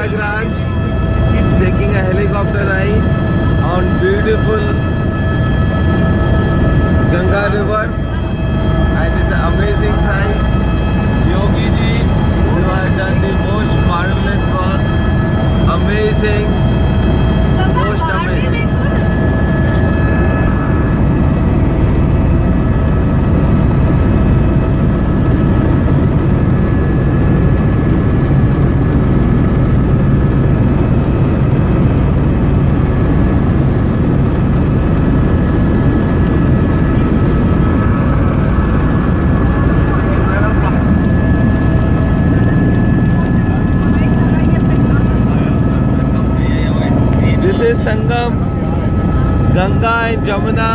Prayagraj, taking a helicopter ride on beautiful Ganga River, and it's an amazing sight. Yogi ji, you have done the most marvelous work. Amazing, most amazing. This is Sangam, Ganga and Jamuna,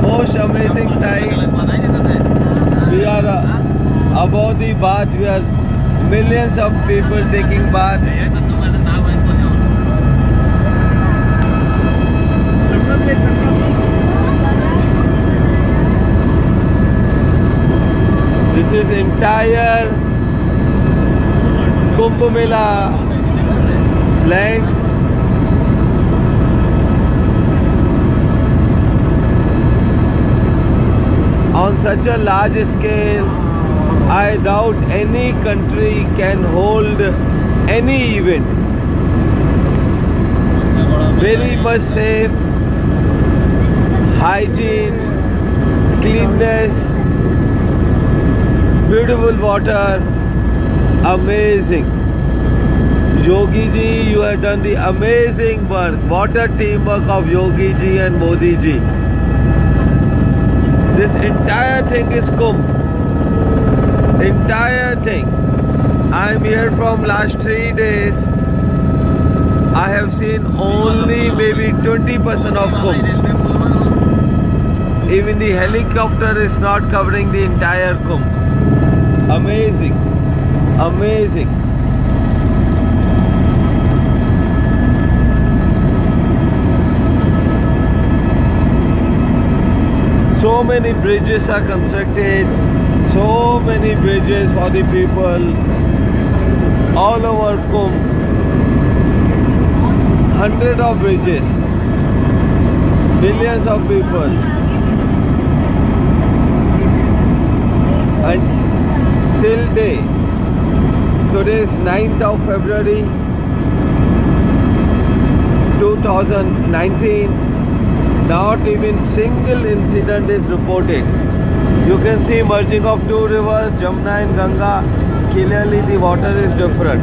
most amazing sight. We are above the bath, we are millions of people taking bath. This is entire Kumbh Mela land. On such a large scale, I doubt any country can hold any event. Very much safe, hygiene, cleanness, beautiful water, amazing. Yogi ji, you have done the amazing work. What a teamwork of Yogi ji and Modi ji. This entire thing is Kumbh. Entire thing. I am here from last 3 days. I have seen only maybe 20% of Kumbh. Even the helicopter is not covering the entire Kumbh. Amazing. Amazing. So many bridges are constructed, so many bridges for the people all over Kumbh. Hundreds of bridges, billions of people. And till day, today is 9th of February 2019. Not even single incident is reported. You can see merging of two rivers, Jamuna and Ganga. Clearly the water is different.